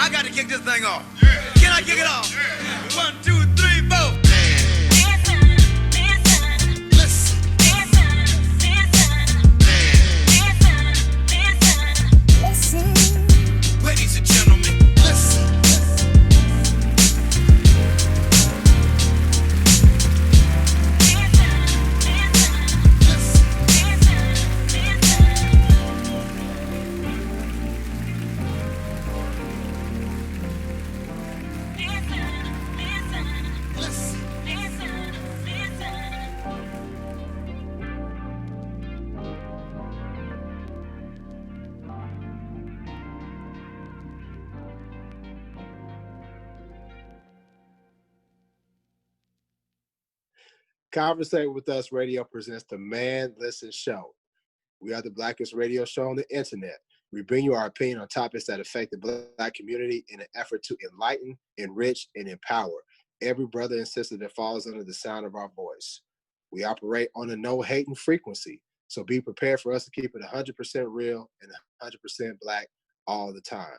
I got to kick this thing off. Yeah. Can I kick it off? Yeah. 1, 2, 3, 4. Ladies and gentlemen, listen. Conversate with Us Radio presents the Man Listen Show. We are the blackest radio show on the internet. We bring you our opinion on topics that affect the Black community in an effort to enlighten, enrich, and empower every brother and sister that falls under the sound of our voice. We operate on a no-hating frequency, so be prepared for us to keep it 100% real and 100% Black all the time.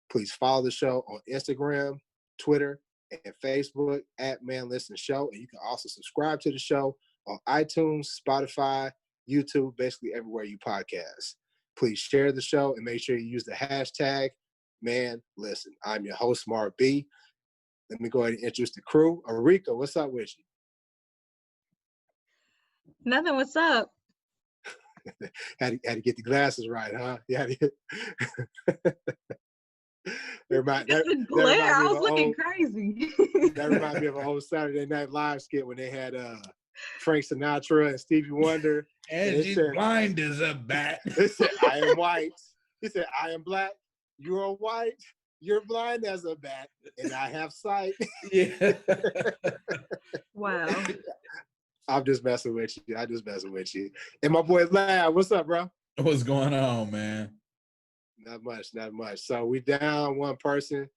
Please follow the show on Instagram, Twitter, and Facebook at Man Listen Show. And you can also subscribe to the show on iTunes, Spotify, YouTube, basically everywhere you podcast. Please share the show and make sure you use the hashtag Man Listen. I'm your host, Mark B. Let me go ahead and introduce the crew. Arika, what's up with you? Nothing, what's up? had to get the glasses right, huh? Yeah. Glare, I was looking crazy. That reminds me of an old Saturday Night Live skit when they had Frank Sinatra and Stevie Wonder. And she's blind as a bat. They said, I am white. He said, I am Black. You're white. You're blind as a bat. And I have sight. Yeah. Wow. I'm just messing with you. And my boy Lab, what's up, bro? What's going on, man? Not much. So we down one person.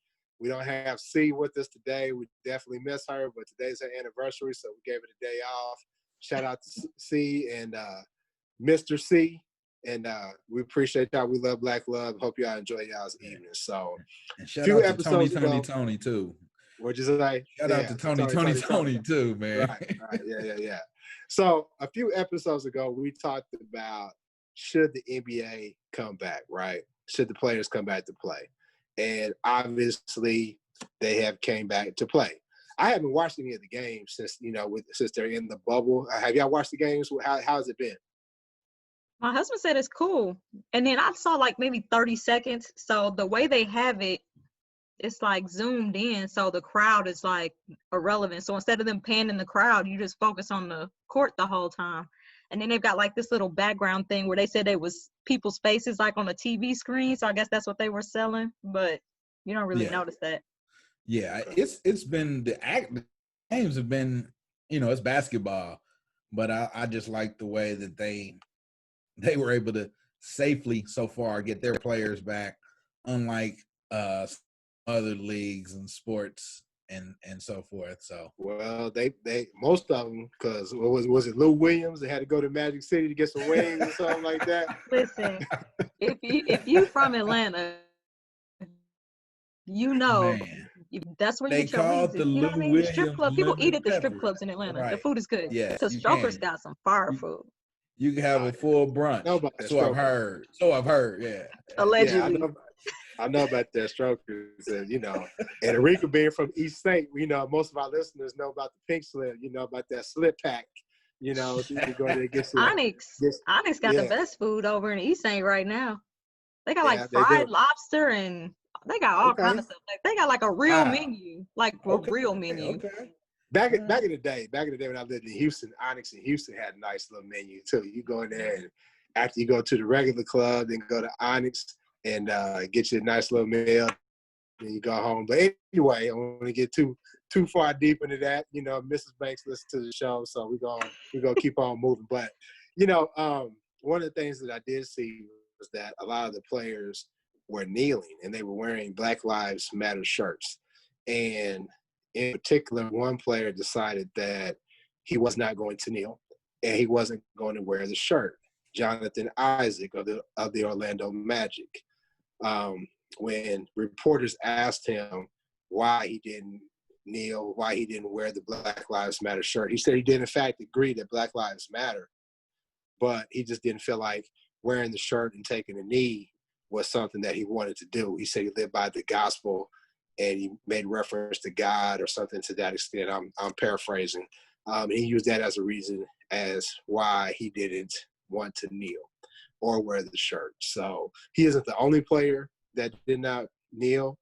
We don't have C with us today. We definitely miss her, but today's her anniversary, so we gave her the day off. Shout out to C and Mr. C. And we appreciate y'all. We love Black love. Hope y'all enjoy y'all's evening. So and shout out to Tony too. What'd you say? Shout out to Tony too, man. Right. Yeah. So a few episodes ago, we talked about should the NBA come back, right? Should the players come back to play? And obviously, they have came back to play. I haven't watched any of the games since they're in the bubble. Have y'all watched the games? How's it been? My husband said it's cool. And then I saw like maybe 30 seconds. So the way they have it, it's like zoomed in. So the crowd is like irrelevant. So instead of them panning the crowd, you just focus on the court the whole time. And then they've got like this little background thing where they said it was people's faces like on a TV screen. So I guess that's what they were selling, but you don't really notice that. Yeah, it's been the games have been, it's basketball, but I just like the way that they were able to safely so far get their players back, unlike other leagues and sports and so forth. So well, they most of them, because was it Lou Williams? They had to go to Magic City to get some wings or something like that. Listen, if you from Atlanta, Man. That's where They you get your called wings. the You know what I mean? Lou The strip club, people eat at the strip Peppers. clubs in Atlanta. Right. The food is good. Yes, So you Strokers can. got some fire food. You can have a full brunch. So I've heard. Yeah. Allegedly. Yeah, I know about their strokers, and and Arika being from East St., most of our listeners know about the pink slip, about that slip pack, so you can go there and get some. Onyx got the best food over in East St. right now. They got like they fried do. lobster and they got all kinds of stuff. Like they got like a real menu, real menu. Okay. Back in the day when I lived in Houston, Onyx in Houston had a nice little menu too. You go in there and after you go to the regular club, then go to Onyx and get you a nice little meal. Then you go home. But anyway, I don't want to get too far deep into that. Mrs. Banks listens to the show, so we're gonna keep on moving. But one of the things that I did see was that a lot of the players were kneeling and they were wearing Black Lives Matter shirts. And in particular, one player decided that he was not going to kneel and he wasn't going to wear the shirt. Jonathan Issac of the Orlando Magic. when reporters asked him why he didn't kneel, why he didn't wear the Black Lives Matter shirt. He said he did in fact agree that Black Lives Matter, but he just didn't feel like wearing the shirt and taking a knee was something that he wanted to do. He said he lived by the gospel, and he made reference to God or something to that extent. I'm paraphrasing. He used that as a reason as why he didn't want to kneel or wear the shirt. So he isn't the only player that did not kneel.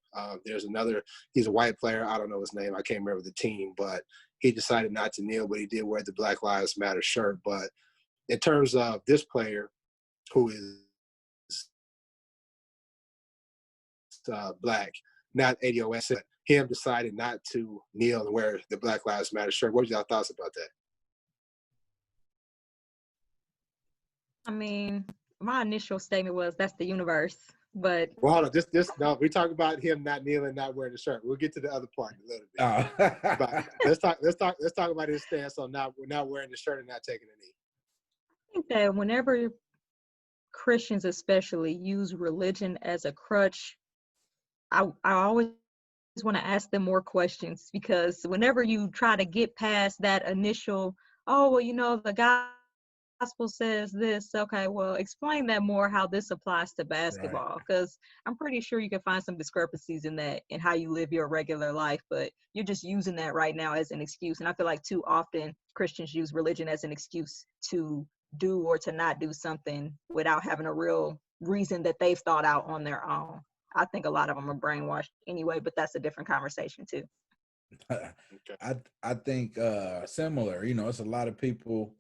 There's another, he's a white player. I don't know his name. I can't remember the team, but he decided not to kneel, but he did wear the Black Lives Matter shirt. But in terms of this player who is black, not ADOS, but him decided not to kneel and wear the Black Lives Matter shirt. What are y'all thoughts about that? I mean, my initial statement was that's the universe, but Well, hold on. No, we talk about him not kneeling, not wearing the shirt. We'll get to the other part in a little bit. But let's talk about his stance on not wearing the shirt and not taking a knee. I think that whenever Christians especially use religion as a crutch, I always want to ask them more questions, because whenever you try to get past that initial, oh, well, you know, the gospel says this, okay, well, explain that more, how this applies to basketball, because I'm pretty sure you can find some discrepancies in that in how you live your regular life, but you're just using that right now as an excuse. And I feel like too often Christians use religion as an excuse to do or to not do something without having a real reason that they've thought out on their own. I think a lot of them are brainwashed anyway, but that's a different conversation too. I think similar. You know, it's a lot of people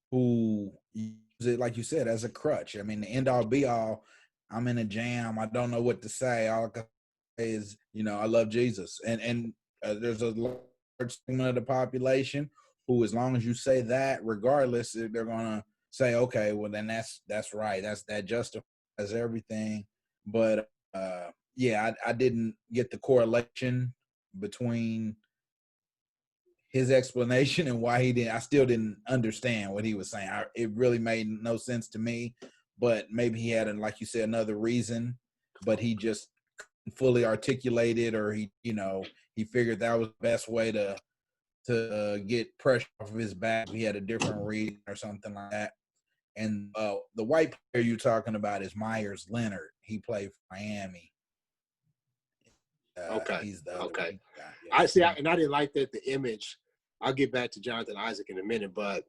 who use it, like you said, as a crutch. I mean, the end all be all. I'm in a jam. I don't know what to say. All I can say is, you know, I love Jesus. And there's a large segment of the population who, as long as you say that, regardless, they're gonna say, okay, well then that's right. That justifies everything. But yeah, I didn't get the correlation between his explanation and why he didn't. I still didn't understand what he was saying. It really made no sense to me. But maybe he had, like you said, another reason, but he just couldn't fully articulate it, or he figured that was the best way to get pressure off of his back. He had a different reason or something like that. And the white player you're talking about is Myers Leonard. He played for Miami. Okay. He's the okay. Guy, yeah. I see, and I didn't like that the image. I'll get back to Jonathan Issac in a minute, but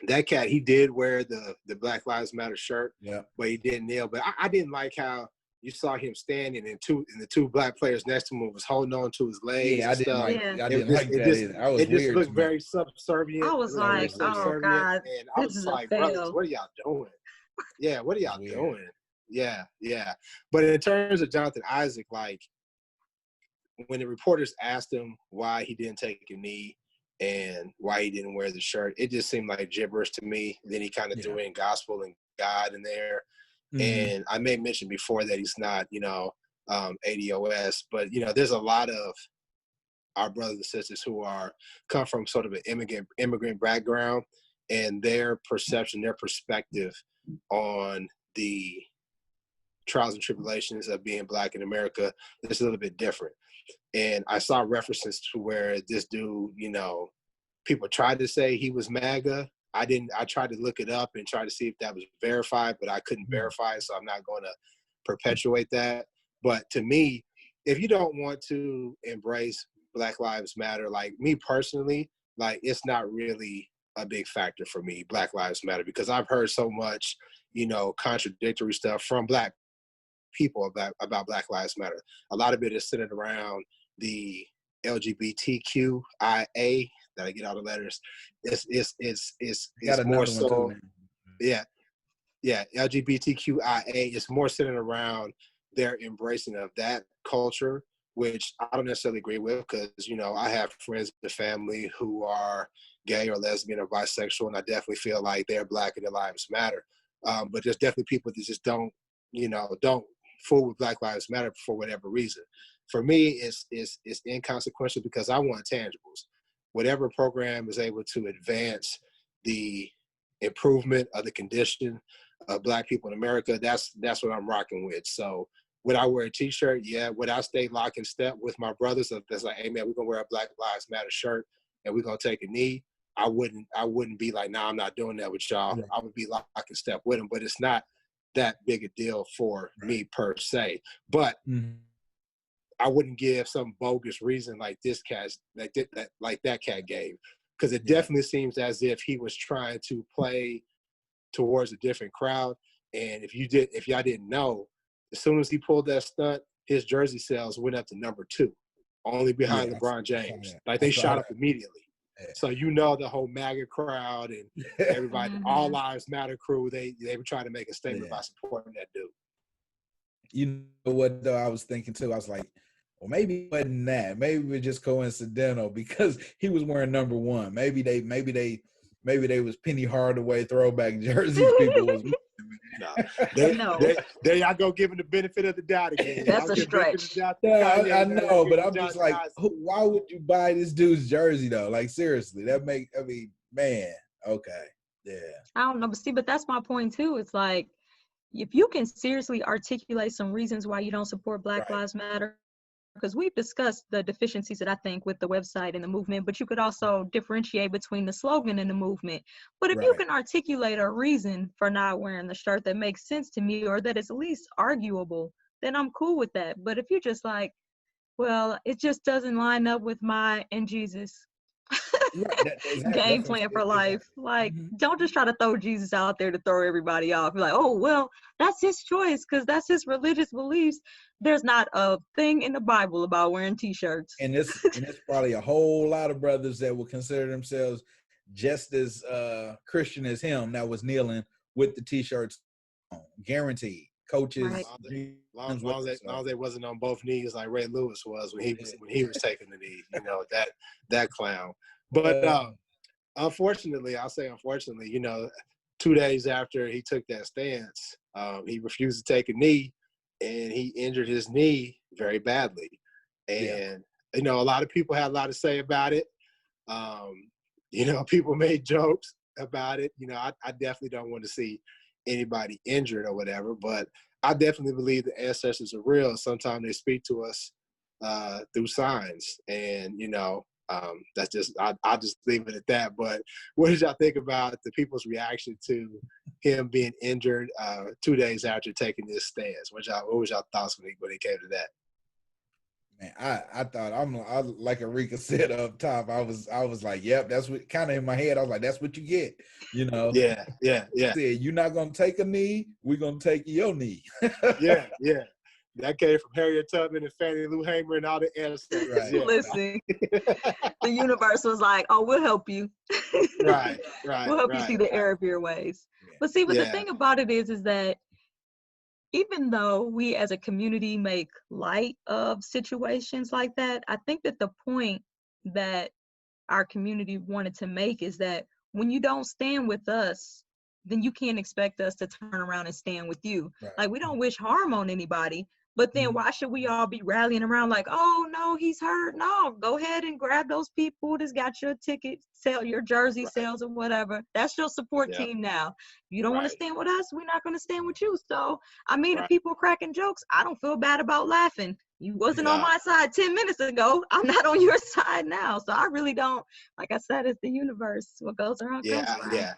that cat, he did wear the Black Lives Matter shirt, but he didn't kneel. But I didn't like how you saw him standing and the two black players next to him was holding on to his legs. Yeah, I didn't like that either. That was it weird. Just looked very subservient. I was like, oh God, and I was like, brothers, what are y'all doing? Yeah, what are y'all doing? Yeah. But in terms of Jonathan Issac, like when the reporters asked him why he didn't take a knee and why he didn't wear the shirt, it just seemed like gibberish to me. Then he kind of threw in gospel and God in there. And I may mention before that he's not, ADOS, but, there's a lot of our brothers and sisters who come from sort of an immigrant background, and their perception, their perspective on the trials and tribulations of being black in America is a little bit different. And I saw references to where this dude, people tried to say he was MAGA. I tried to look it up and try to see if that was verified, but I couldn't verify it, so I'm not going to perpetuate that. But to me, if you don't want to embrace Black Lives Matter, like me personally, like it's not really a big factor for me, Black Lives Matter, because I've heard so much, contradictory stuff from black people about Black Lives Matter. A lot of it is centered around the LGBTQIA, that I get all the letters. It's more so. Yeah. LGBTQIA is more centered around their embracing of that culture, which I don't necessarily agree with, because I have friends in the family who are gay or lesbian or bisexual, and I definitely feel like they're black and their lives matter. But there's definitely people that just don't fool with Black Lives Matter for whatever reason. For me, it's inconsequential because I want tangibles. Whatever program is able to advance the improvement of the condition of Black people in America, that's what I'm rocking with. So would I wear a t-shirt? Yeah. Would I stay lock in step with my brothers that's like, hey man, we're gonna wear a Black Lives Matter shirt and we're gonna take a knee? I wouldn't be like, nah, I'm not doing that with y'all. Right. I would be lock in step with them, but it's not that big a deal for me per se. But I wouldn't give some bogus reason like this cat that cat gave, because it definitely seems as if he was trying to play towards a different crowd. And if y'all didn't know, as soon as he pulled that stunt, his jersey sales went up to number 2, only behind LeBron James. Like they shot up immediately. Yeah. So the whole MAGA crowd and everybody, All Lives Matter crew, they were trying to make a statement by supporting that dude. You know what though? I was thinking too. I was like, well, maybe it wasn't that. Maybe it was just coincidental because he was wearing number 1. Maybe they was Penny Hardaway throwback jerseys. People was. There y'all go giving the benefit of the doubt again. That's a stretch. I know, but I'm just like, why would you buy this dude's jersey though? Like seriously, man, okay, yeah. I don't know, but that's my point too. It's like, if you can seriously articulate some reasons why you don't support Black Lives Matter, because we've discussed the deficiencies that I think with the website and the movement, but you could also differentiate between the slogan and the movement. But if you can articulate a reason for not wearing the shirt that makes sense to me, or that is at least arguable, then I'm cool with that. But if you're just like, well, it just doesn't line up with my and Jesus game plan for life. Like, don't just try to throw Jesus out there to throw everybody off. You're like, oh, well, that's his choice because that's his religious beliefs. There's not a thing in the Bible about wearing t-shirts. And it's probably a whole lot of brothers that will consider themselves just as Christian as him that was kneeling with the t-shirts on. Guaranteed. Coaches. Long as they wasn't on both knees like Ray Lewis was when he was taking the knee. That clown. But unfortunately, 2 days after he took that stance, he refused to take a knee, and he injured his knee very badly. And a lot of people had a lot to say about it. People made jokes about it. I definitely don't want to see anybody injured or whatever, but I definitely believe the ancestors are real. Sometimes they speak to us through signs, and that's just I'll just leave it at that. But what did y'all think about the people's reaction to him being injured 2 days after taking this stance? What was y'all thoughts when it came to that? Man, I thought like Erika said up top. I was like, yep, that's what kind of in my head. I was like, that's what you get, Yeah. Said, you're not gonna take a knee, we're gonna take your knee. yeah. That came from Harriet Tubman and Fannie Lou Hamer and all the ancestors. Right. Yeah. Listen, the universe was like, oh, we'll help you. Right. We'll help you see the error of your ways. But see, the thing about it is that even though we as a community make light of situations like that, I think that the point that our community wanted to make is that when you don't stand with us, then you can't expect us to turn around and stand with you. Right. Like, we don't wish harm on anybody, but then why should we all be rallying around like, oh no, he's hurt? No, go ahead and grab those people that's got your ticket, sell your jersey sales or whatever. That's your support team now. If you don't want to stand with us, we're not going to stand with you. So, I mean, if people cracking jokes, I don't feel bad about laughing. You wasn't on my side 10 minutes ago. I'm not on your side now. So I really don't, like I said, it's the universe. What goes around comes around. Yeah.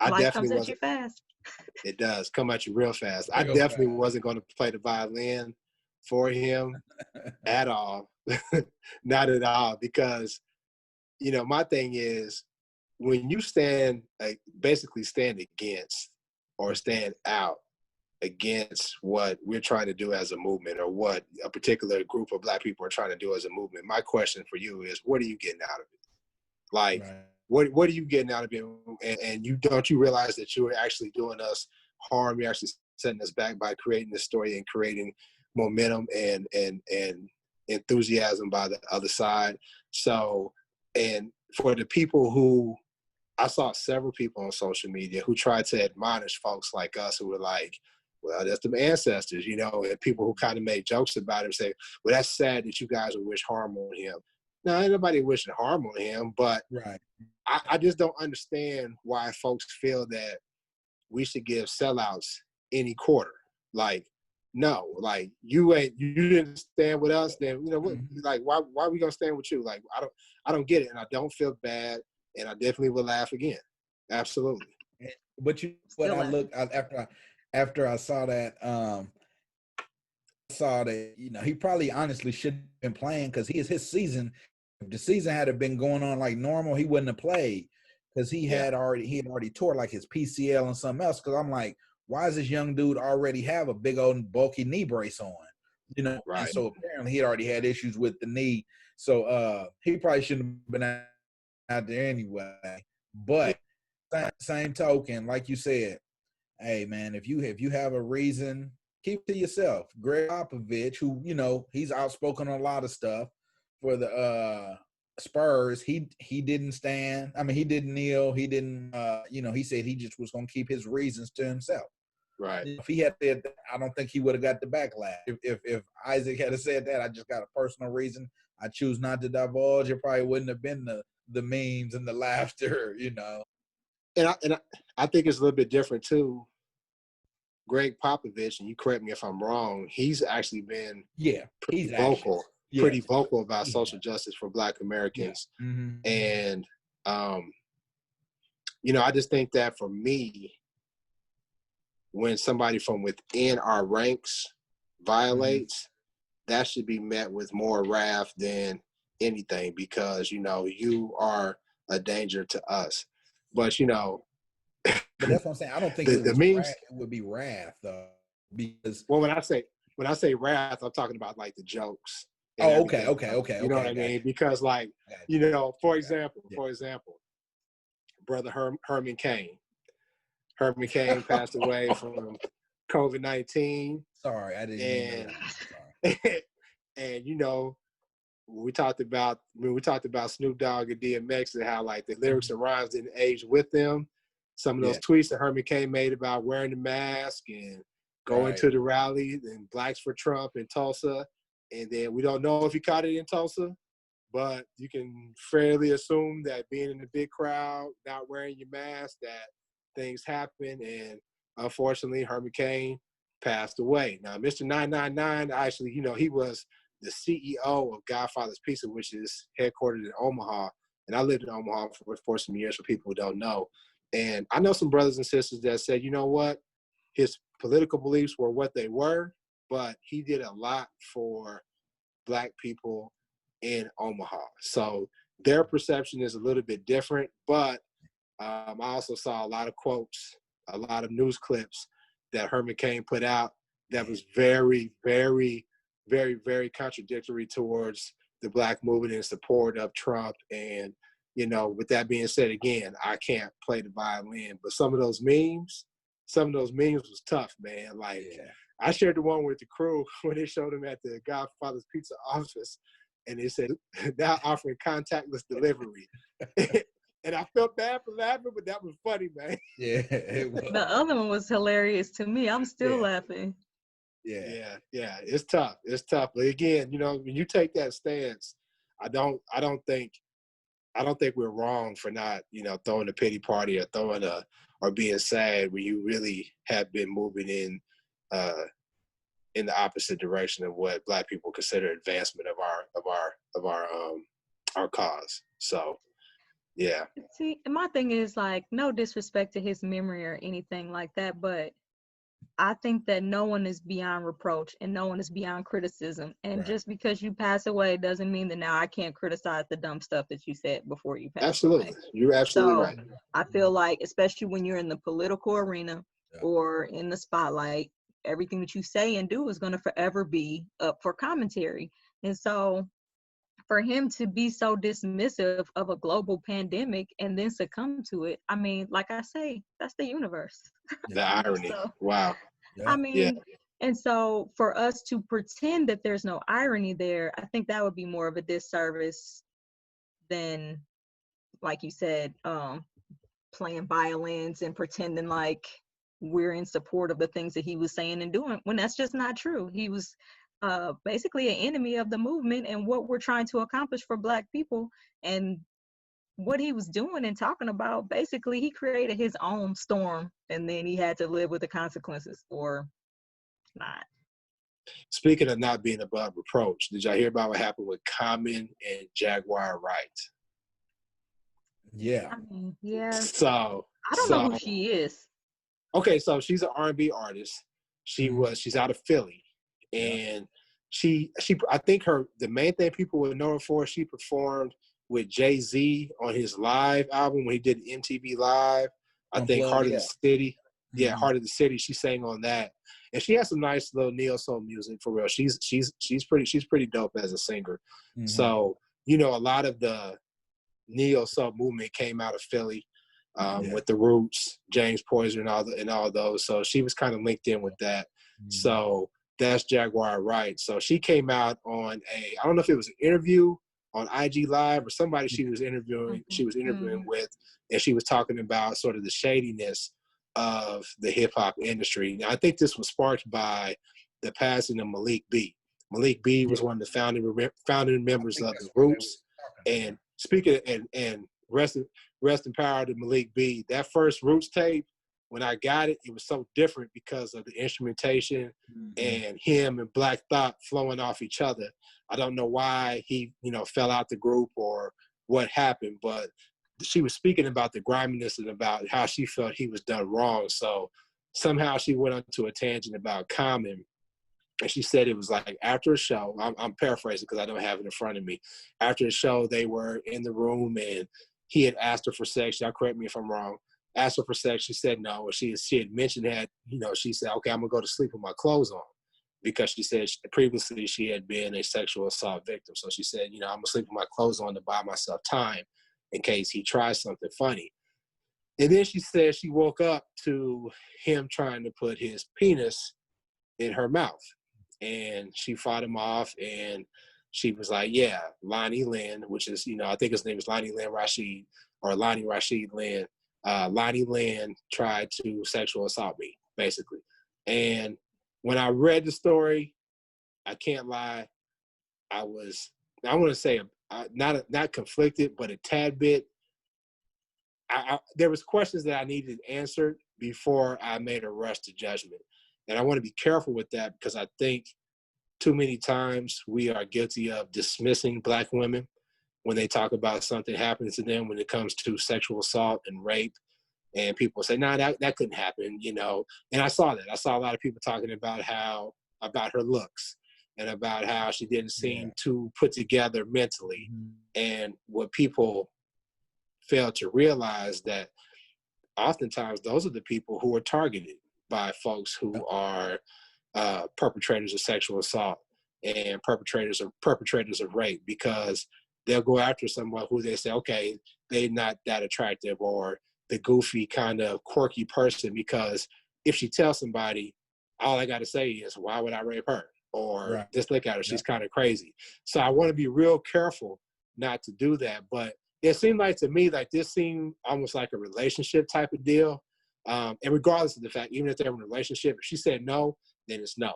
Life comes at you fast. It does come at you real fast. I definitely wasn't going to play the violin for him at all. Not at all. Because, my thing is, when you basically stand against or stand out against what we're trying to do as a movement, or what a particular group of Black people are trying to do as a movement, my question for you is, what are you getting out of it? Like, what are you getting out of it? And you realize that you are actually doing us harm? You're actually setting us back by creating this story and creating momentum and enthusiasm by the other side. So, and for the people who, I saw several people on social media who tried to admonish folks like us who were like, well, that's the ancestors, and people who kind of made jokes about him, say, well, that's sad that you guys would wish harm on him. Now, ain't nobody wishing harm on him, but I just don't understand why folks feel that we should give sellouts any quarter. Like, no, like you didn't stand with us, then you know what, like why are we gonna stand with you? Like I don't get it, and I don't feel bad, and I definitely will laugh again. Absolutely. But what Still I laughing. looked after I saw that you know, he probably honestly shouldn't have been playing because his season. If the season had been going on like normal, he wouldn't have played because he had already tore like his PCL and something else. Because I'm like, why does this young dude already have a big old bulky knee brace on? You know, Right. and so apparently he already had issues with the knee. So he probably shouldn't have been out there anyway. But same token, like you said, hey man, if you have a reason, keep it to yourself. Greg Popovich, who, you know, he's outspoken on a lot of stuff for the Spurs, he didn't stand. I mean, he didn't kneel. He didn't. You know, he said he just was going to keep his reasons to himself. Right. If he had said that, I don't think he would have got the backlash. If Isaac had said that, I just got a personal reason, I choose not to divulge, it probably wouldn't have been the memes and the laughter, you know. And I think it's a little bit different too. Greg Popovich, and you correct me if I'm wrong, he's actually been pretty vocal about social justice for Black Americans. Yeah. Mm-hmm. And you know, I just think that for me, when somebody from within our ranks violates, that should be met with more wrath than anything, because, you know, you are a danger to us. But, you know, but that's what I'm saying. I don't think the memes, it would be wrath though, because when I say wrath, I'm talking about like the jokes. Oh, okay. You know what I mean? Because, like, you know, for example, brother Herman Cain. Herman Cain passed away from COVID-19. Sorry, I didn't mean that. And you know, we talked about Snoop Dogg and DMX and how, like, the lyrics and rhymes didn't age with them. Some of those tweets that Herman Cain made about wearing the mask and going to the rally and Blacks for Trump in Tulsa. And then we don't know if he caught it in Tulsa, but you can fairly assume that being in a big crowd, not wearing your mask, that things happen. And unfortunately, Herman Cain passed away. Now, Mr. 999, actually, you know, he was the CEO of Godfather's Pizza, which is headquartered in Omaha. And I lived in Omaha for some years, for people who don't know. And I know some brothers and sisters that said, you know what, his political beliefs were what they were, but he did a lot for Black people in Omaha. So their perception is a little bit different, but I also saw a lot of quotes, a lot of news clips that Herman Cain put out that was very, very, very, very contradictory towards the Black movement in support of Trump. And, you know, with that being said, again, I can't play the violin, but some of those memes was tough, man. Like, I shared the one with the crew when they showed him at the Godfather's Pizza office, and they said, now offering contactless delivery. And I felt bad for laughing, but that was funny, man. Yeah, it was. The other one was hilarious to me. I'm still laughing. Yeah. It's tough. But again, you know, when you take that stance, I don't think we're wrong for not, you know, throwing a pity party or being sad when you really have been moving in the opposite direction of what Black people consider advancement of our cause. So, yeah. See, my thing is, like, no disrespect to his memory or anything like that, but I think that no one is beyond reproach and no one is beyond criticism. And just because you pass away doesn't mean that now I can't criticize the dumb stuff that you said before you passed Absolutely. away. You're absolutely right. I feel like, especially when you're in the political arena or in the spotlight, everything that you say and do is going to forever be up for commentary. And so for him to be so dismissive of a global pandemic and then succumb to it, I mean, like I say, that's the universe. The irony. Wow. I mean, and so for us to pretend that there's no irony there, I think that would be more of a disservice than, like you said, playing violins and pretending like we're in support of the things that he was saying and doing, when that's just not true. He was basically an enemy of the movement and what we're trying to accomplish for Black people. And what he was doing and talking about, basically he created his own storm and then he had to live with the consequences or not. Speaking of not being above reproach, did y'all hear about what happened with Common and Jaguar Wright? Yeah. I mean, yeah. So I don't know who she is. okay, so she's an R&B artist. She's out of Philly, and she I think the main thing people would know her for, she performed with Jay-Z on his live album when he did MTV Live. I think Unplugged, Heart of the City. Yeah, Mhm. Heart of the City. She sang on that, and she has some nice little neo soul music for real. She's pretty dope as a singer. Mhm. So a lot of the neo soul movement came out of Philly. With the Roots, James Poyser, and all those. So she was kind of linked in with that. So that's Jaguar Wright. So she came out on I don't know if it was an interview on IG Live or somebody she was interviewing with, and she was talking about sort of the shadiness of the hip hop industry. Now, I think this was sparked by the passing of Malik B. Malik B was one of the founding members of the Roots. And speaking and rest in power to Malik B. That first Roots tape, when I got it, it was so different because of the instrumentation and him and Black Thought flowing off each other. I don't know why he, fell out the group or what happened, but she was speaking about the griminess and about how she felt he was done wrong. So somehow she went onto a tangent about Common. And she said it was like after a show, I'm paraphrasing because I don't have it in front of me. After the show, they were in the room and he had asked her for sex. Y'all correct me if I'm wrong. Asked her for sex. She said no. She had mentioned that, she said, okay, I'm going to go to sleep with my clothes on. Because she said previously she had been a sexual assault victim. So she said, I'm going to sleep with my clothes on to buy myself time in case he tries something funny. And then she said she woke up to him trying to put his penis in her mouth. And she fought him off, and she was like, yeah, Lonnie Lynn, which is, I think his name is Lonnie Lynn Rashid, or Lonnie Rashid Lynn. Lonnie Lynn tried to sexual assault me, basically. And when I read the story, I can't lie, I want to say, not conflicted, but a tad bit. There was questions that I needed answered before I made a rush to judgment. And I want to be careful with that because I think too many times we are guilty of dismissing Black women when they talk about something happening to them when it comes to sexual assault and rape. And people say, nah, that couldn't happen, And I saw that. I saw a lot of people talking about her looks and about how she didn't seem too put together mentally. And what people fail to realize that oftentimes those are the people who are targeted by folks who are perpetrators of sexual assault and perpetrators of rape, because they'll go after someone who they say, okay, they're not that attractive, or the goofy kind of quirky person, because if she tells somebody, all I got to say is, why would I rape her? Or just look at her, she's kind of crazy. So I want to be real careful not to do that. But it seemed like to me, like this seemed almost like a relationship type of deal. And regardless of the fact, even if they're in a relationship, if she said no, then it's no.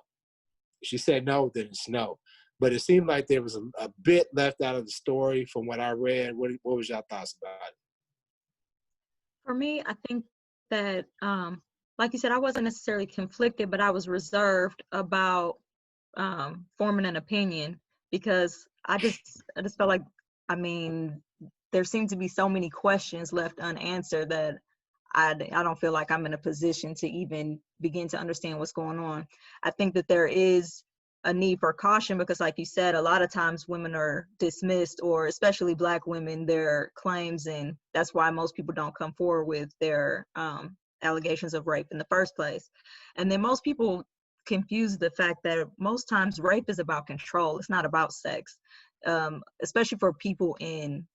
If she said no, then it's no. But it seemed like there was a bit left out of the story from what I read. What was your thoughts about it? For me, I think that, like you said, I wasn't necessarily conflicted, but I was reserved about forming an opinion because I just felt like, there seemed to be so many questions left unanswered that I don't feel like I'm in a position to even begin to understand what's going on. I think that there is a need for caution because, like you said, a lot of times women are dismissed, or especially Black women, their claims, and that's why most people don't come forward with their allegations of rape in the first place. And then most people confuse the fact that most times rape is about control. It's not about sex, especially for people in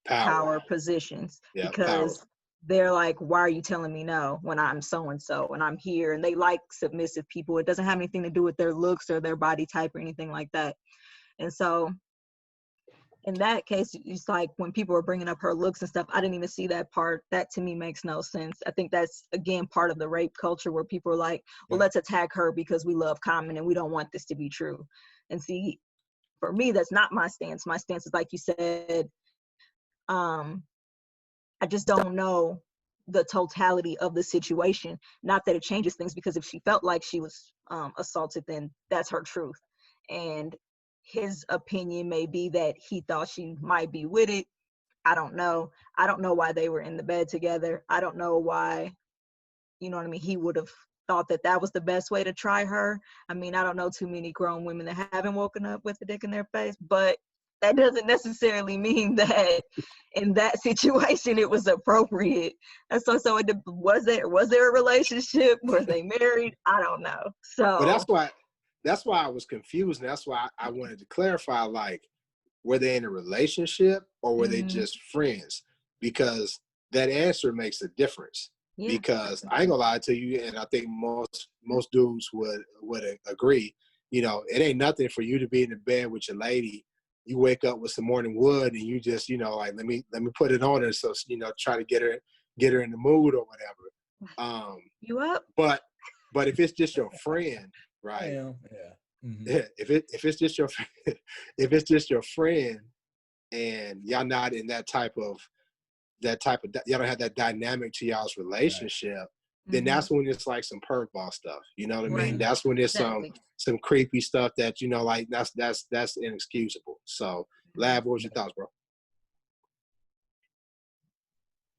power positions, because they're like, why are you telling me no when I'm so-and-so and I'm here? And they like submissive people. It doesn't have anything to do with their looks or their body type or anything like that. And so in that case, it's like when people are bringing up her looks and stuff, I didn't even see that part. That to me makes no sense. I think that's, again, part of the rape culture where people are like, well, let's attack her because we love Common and we don't want this to be true. And see, for me, that's not my stance. My stance is, like you said, I just don't know the totality of the situation. Not that it changes things, because if she felt like she was assaulted, then that's her truth. And his opinion may be that he thought she might be with it. I don't know. I don't know why they were in the bed together. I don't know why, you know what I mean, he would have thought that that was the best way to try her. I mean, I don't know too many grown women that haven't woken up with a dick in their face, but that doesn't necessarily mean that in that situation it was appropriate. And so was there a relationship? Were they married? I don't know. So But that's why I was confused, and that's why I wanted to clarify, like, were they in a relationship or were they just friends? Because that answer makes a difference. yeah. Because I ain't gonna lie to you, and I think most dudes would agree, you know, it ain't nothing for you to be in the bed with your lady. You wake up with some morning wood and you just, you know, like, let me put it on her, so, you know, try to get her in the mood or whatever. You up? But if it's just your friend, right? Yeah. Yeah, if it's just your friend and y'all not in that type of y'all don't have that dynamic to y'all's relationship, then that's when it's like some perv ball stuff. You know what I mean? That's when there's some creepy stuff that, you know, like that's inexcusable. So, Lab, what was your thoughts, bro?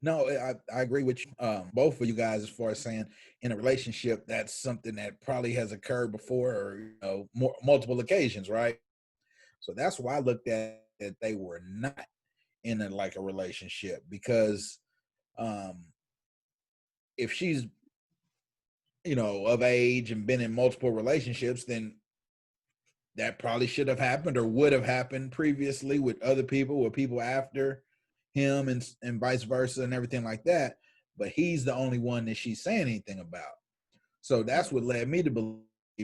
No, I agree with you, both of you guys, as far as saying in a relationship, that's something that probably has occurred before, or, you know, multiple occasions, right? So that's why I looked at that they were not in a relationship, because if she's, you know, of age and been in multiple relationships, then that probably should have happened or would have happened previously with other people, with people after him, and vice versa and everything like that. But he's the only one that she's saying anything about. So that's what led me to believe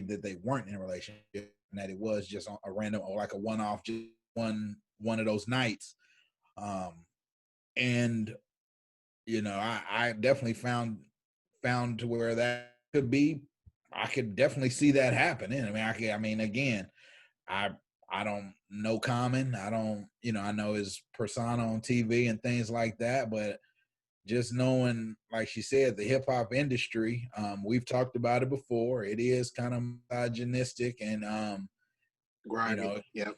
that they weren't in a relationship, and that it was just a random, or like a one-off, just one of those nights. And, you know, I definitely found to where that could be. I could definitely see that happening. I mean, again, I don't know Common. I don't, you know, I know his persona on TV and things like that, but just knowing, like she said, the hip hop industry, we've talked about it before. It is kind of misogynistic and, Grimy. You know,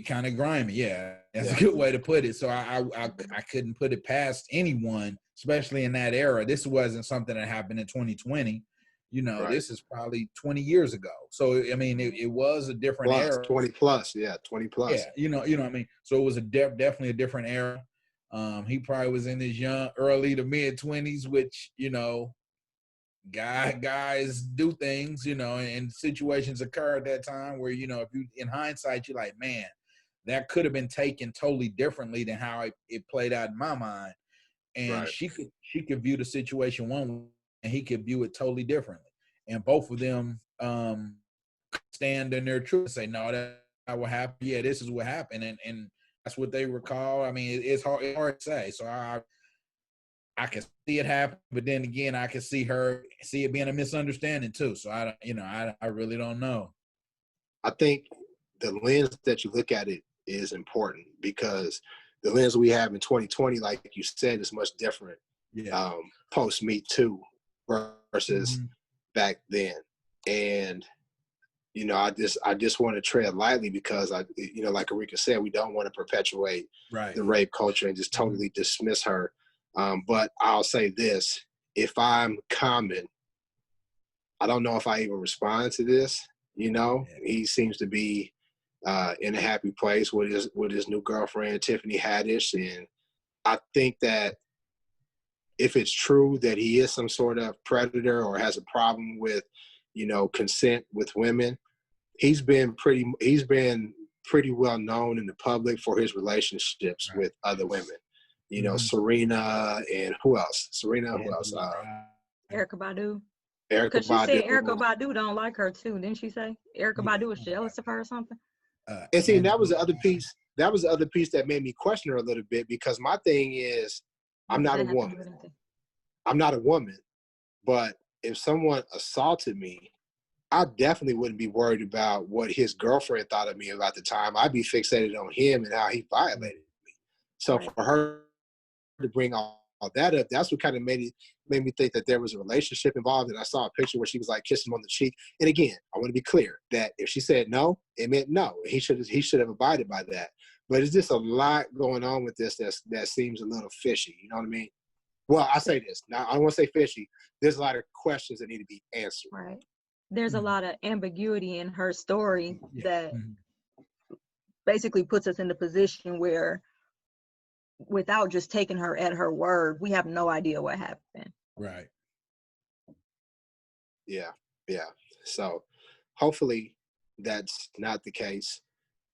kind of grimy. Yeah, that's a good way to put it. So I couldn't put it past anyone, especially in that era. This wasn't something that happened in 2020. You know, this is probably 20 years ago. So, I mean, it was a different era. 20 plus. Yeah, 20 plus. Yeah, you know what I mean? So it was definitely a different era. He probably was in his early to mid 20s, which, you know, guys do things, you know, and situations occur at that time where, you know, if you, in hindsight, you're like, man, that could have been taken totally differently than how it played out in my mind. And she could view the situation one way, and he could view it totally differently. And both of them stand in their truth and say, no, that's not what happened. Yeah, this is what happened. And that's what they recall. I mean, it's hard to say. So I can see it happen, but then again, I can see it being a misunderstanding too. So I really don't know. I think the lens that you look at it is important, because the lens we have in 2020, like you said, is much different. Yeah. Post Me Too versus back then. And, you know, I just want to tread lightly, because you know, like Arika said, we don't want to perpetuate the rape culture and just totally dismiss her. But I'll say this: if I'm Common, I don't know if I even respond to this. You know, he seems to be in a happy place with his new girlfriend, Tiffany Haddish. And I think that if it's true that he is some sort of predator or has a problem with, you know, consent with women, he's been pretty well known in the public for his relationships with other women. You know, Serena and who else? Erykah Badu. Erykah Badu. Because she said Erykah Badu don't like her too, didn't she say? Erykah Badu was jealous of her or something? And see, that was the other piece. That was the other piece that made me question her a little bit, because my thing is, I'm not a woman. I'm not a woman. But if someone assaulted me, I definitely wouldn't be worried about what his girlfriend thought of me about the time. I'd be fixated on him and how he violated me. So for her to bring all that up, that's what kind of made me think that there was a relationship involved. And I saw a picture where she was like kissing him on the cheek. And again, I want to be clear that if she said no, it meant no. He should have abided by that. But it's just a lot going on with this that seems a little fishy. You know what I mean? Well, I say this. Now, I don't want to say fishy. There's a lot of questions that need to be answered. Right. There's a lot of ambiguity in her story that basically puts us in the position where, without just taking her at her word, we have no idea what happened. Right. Yeah. So hopefully that's not the case.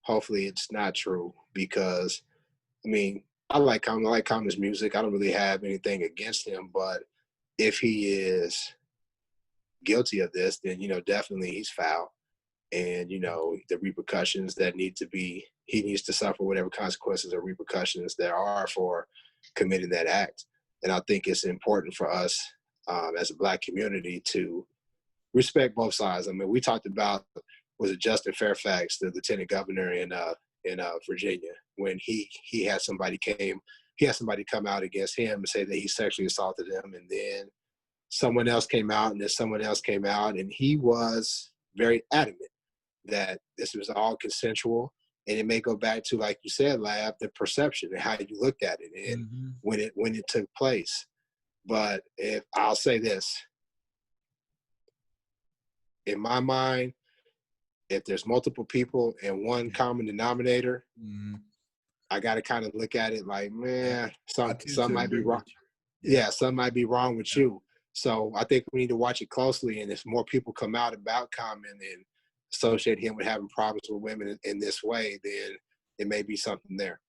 Hopefully it's not true, because I mean, I like Common's music. I don't really have anything against him, but if he is guilty of this, then, you know, definitely he's foul. And, you know, the repercussions that he needs to suffer whatever consequences or repercussions there are for committing that act. And I think it's important for us as a Black community to respect both sides. I mean, we talked about, was it Justin Fairfax, the lieutenant governor in Virginia, when he had somebody come out against him and say that he sexually assaulted him, and then someone else came out, and then someone else came out, and he was very adamant that this was all consensual. And it may go back to, like you said, Lab, the perception and how you looked at it and when it took place. But if I'll say this, in my mind, if there's multiple people and one common denominator, I got to kind of look at it like, man, some might be wrong. Yeah, some might be wrong with you. So I think we need to watch it closely. And if more people come out about Common and associate him with having problems with women in this way, then it may be something there.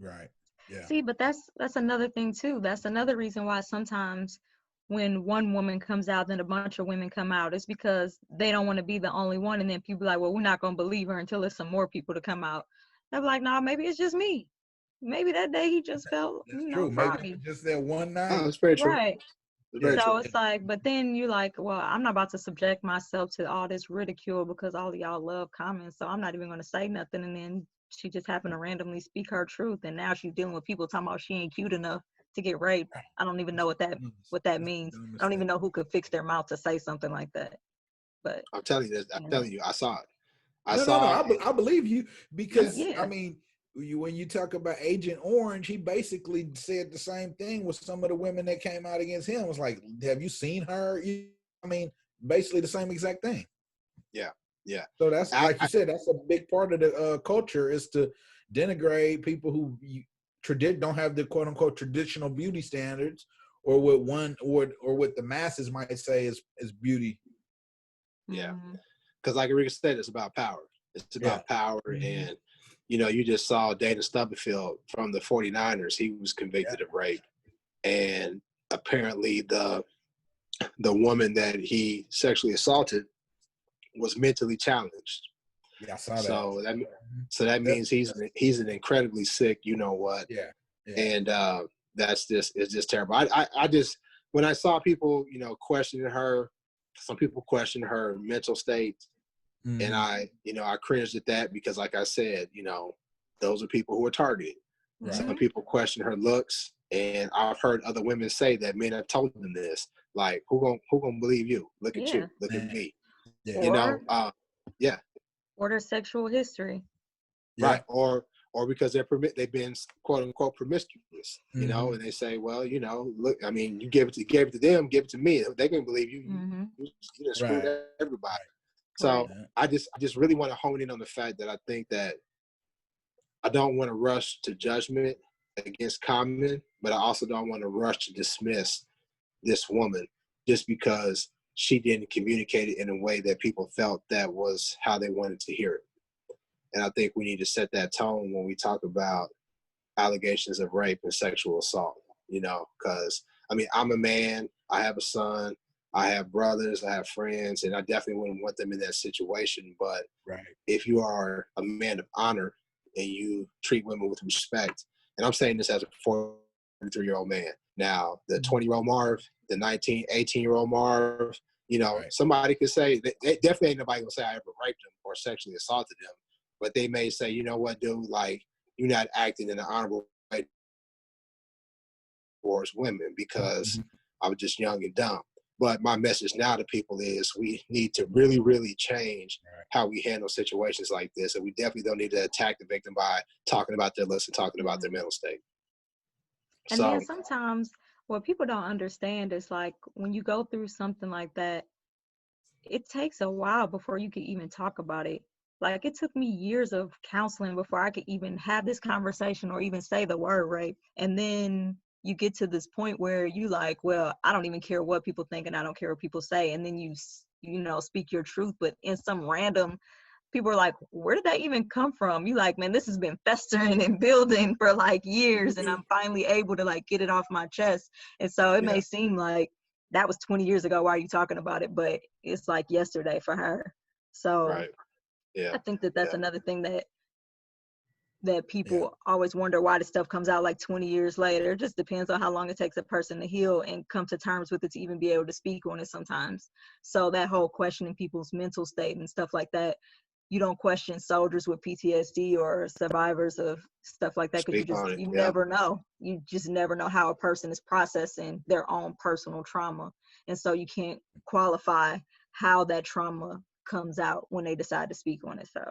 Right. Yeah. See, but that's another thing too. That's another reason why sometimes when one woman comes out, then a bunch of women come out. It's because they don't want to be the only one. And then people are like, well, we're not going to believe her until there's some more people to come out. They're like, no, maybe it's just me. Maybe that day he just felt, true. froggy. Maybe just that one night. Oh, that's very true. Right. Very So true. it's like, but then you're like, well, I'm not about to subject myself to all this ridicule because all of y'all love Common, so I'm not even going to say nothing. And then she just happened to randomly speak her truth, and now she's dealing with people talking about she ain't cute enough to get raped. I don't even know what that means. I don't even know who could fix their mouth to say something like that. But I'm telling you this. I'm telling you, I saw it. I believe you, because Yeah. I mean, when you talk about Agent Orange, he basically said the same thing with some of the women that came out against him. It was like, have you seen her? I mean, basically the same exact thing. Yeah. So that's, like you said, that's a big part of the culture, is to denigrate people who don't have the quote unquote traditional beauty standards, or what the masses might say is beauty. Yeah. Because like Rika said, it's about power. It's about power. And, you know, you just saw Dana Stubblefield from the 49ers. He was convicted of rape. And apparently the woman that he sexually assaulted was mentally challenged. Yeah, I saw that. So that means he's an incredibly sick, you know what. Yeah. And it's just terrible. I just, when I saw people, you know, questioning her, some people question her mental state. And I cringed at that, because like I said, you know, those are people who are targeted. Right. Some people question her looks, and I've heard other women say that men have told them this, like, who gonna believe you? Look at you, look at me. Yeah. You know, or their sexual history. Right. Or because they've been quote unquote promiscuous, you know, and they say, well, you know, look, I mean, you gave it to them, give it to me. They can believe you. You done screwed everybody. So I just really want to hone in on the fact that I think that I don't want to rush to judgment against Common, but I also don't want to rush to dismiss this woman just because she didn't communicate it in a way that people felt that was how they wanted to hear it. And I think we need to set that tone when we talk about allegations of rape and sexual assault, you know, because, I mean, I'm a man, I have a son, I have brothers, I have friends, and I definitely wouldn't want them in that situation. But if you are a man of honor and you treat women with respect, and I'm saying this as a 43-year-old man. Now, the 20-year-old Marv, the 19, 18-year-old Marv, you know, somebody could say, they definitely ain't nobody gonna say I ever raped him or sexually assaulted him, but they may say, you know what, dude, like, you're not acting in an honorable way towards women because Mm-hmm. I was just young and dumb. But my message now to people is we need to really, really change how we handle situations like this. And we definitely don't need to attack the victim by talking about their looks and talking about their mental state. And then sometimes what people don't understand is like when you go through something like that, it takes a while before you can even talk about it. Like it took me years of counseling before I could even have this conversation or even say the word rape. And then you get to this point where you like, well, I don't even care what people think and I don't care what people say. And then you know, speak your truth, but in some random, people are like, where did that even come from? You like, man, this has been festering and building for like years and I'm finally able to like get it off my chest. And so it may seem like that was 20 years ago. Why are you talking about it? But it's like yesterday for her. So I think that that's another thing that people always wonder why this stuff comes out like 20 years later. It just depends on how long it takes a person to heal and come to terms with it to even be able to speak on it sometimes. So that whole questioning people's mental state and stuff like that, you don't question soldiers with PTSD or survivors of stuff like that because you never know. You just never know how a person is processing their own personal trauma. And so you can't qualify how that trauma comes out when they decide to speak on it. So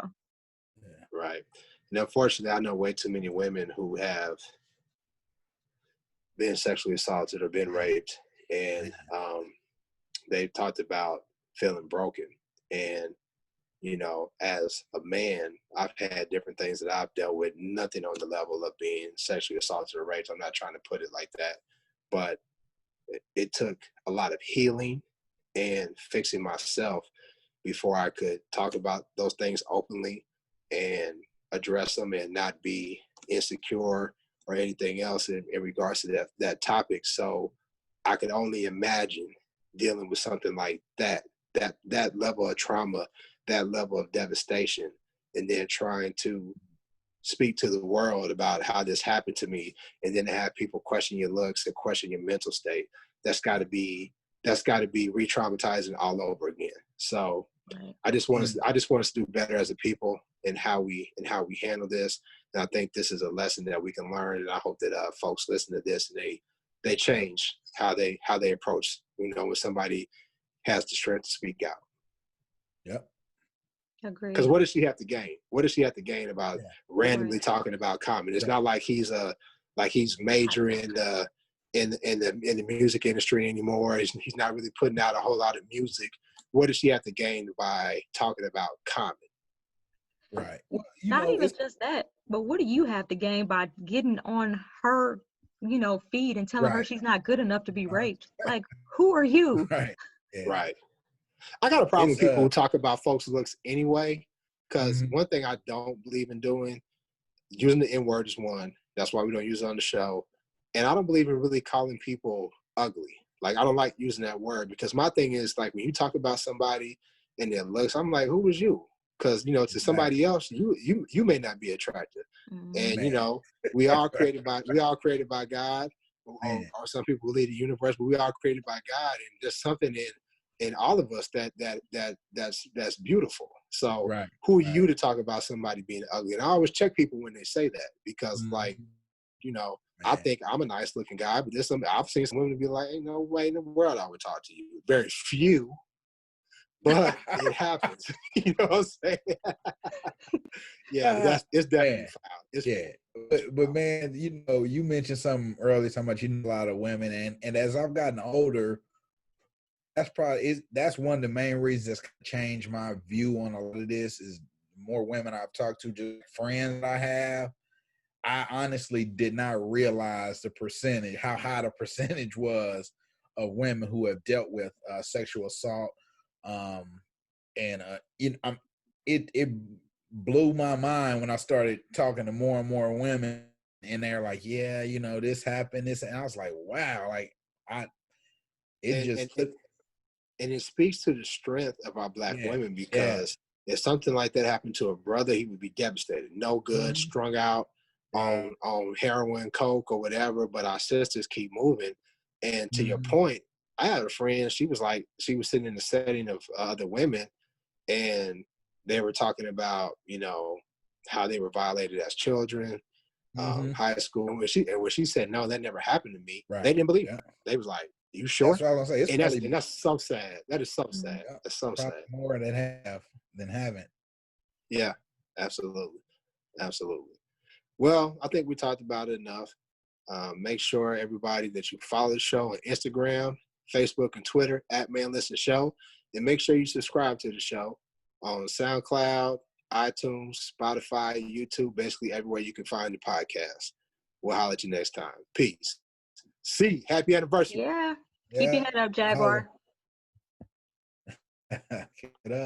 right. And unfortunately, I know way too many women who have been sexually assaulted or been raped, and they've talked about feeling broken. And, you know, as a man, I've had different things that I've dealt with, nothing on the level of being sexually assaulted or raped. I'm not trying to put it like that, but it took a lot of healing and fixing myself before I could talk about those things openly and address them and not be insecure or anything else in regards to that topic. So I could only imagine dealing with something like that level of trauma, that level of devastation, and then trying to speak to the world about how this happened to me, and then to have people question your looks and question your mental state. That's got to be re-traumatizing all over again. So I just want us to do better as a people in how we handle this. And I think this is a lesson that we can learn. And I hope that folks listen to this and they change how they approach, you know, when somebody has the strength to speak out. Yep. Agreed. Because what does she have to gain? What does she have to gain about randomly talking about Common? It's not like he's majoring in the music industry anymore. He's not really putting out a whole lot of music. What does she have to gain by talking about Common? Right. Well, not even just that, but what do you have to gain by getting on her, you know, feed and telling her she's not good enough to be raped? Like, who are you? Right. Yeah. Right. I got a problem with people who talk about folks' looks anyway, because one thing I don't believe in doing, using the N-word is one. That's why we don't use it on the show. And I don't believe in really calling people ugly. Like, I don't like using that word, because my thing is, like, when you talk about somebody and their looks, I'm like, who was you? Because, you know, to somebody else, you may not be attractive. And, you know, we all created by God, or some people believe the universe, but we all created by God, and there's something in all of us that's beautiful. So who are you to talk about somebody being ugly? And I always check people when they say that, because like, you know, I think I'm a nice looking guy, but there's I've seen some women be like, ain't no way in the world I would talk to you. Very few, but it happens. You know what I'm saying? It's definitely foul. But man, you know, you mentioned something earlier, talking about, you know, a lot of women, and as I've gotten older, that's one of the main reasons that's changed my view on a lot of this. Is more women I've talked to, just friends that I have. I honestly did not realize how high the percentage was of women who have dealt with sexual assault. It blew my mind when I started talking to more and more women, and they're like, yeah, you know, this happened, and I was like, wow, like and it speaks to the strength of our Black women, because if something like that happened to a brother, he would be devastated, no good, strung out on heroin, coke, or whatever. But our sisters keep moving. And to your point, I had a friend, she was sitting in the setting of other women, and they were talking about, you know, how they were violated as children, high school. And when she said, no, that never happened to me, Right. they didn't believe Yeah. her. They was like, you sure? That's what I was gonna say. It's And probably that's so sad. That is so sad. yeah, That's so sad. probably more that have than haven't. Yeah, absolutely. Absolutely. Well, I think we talked about it enough. Make sure everybody that you follow the show on Instagram, Facebook, and Twitter at Man Listen Show. And make sure you subscribe to the show on SoundCloud, iTunes, Spotify, YouTube, basically everywhere you can find the podcast. We'll holler at you next time. Peace. See, happy anniversary. Yeah. Keep your head up, Jaguar. Get up.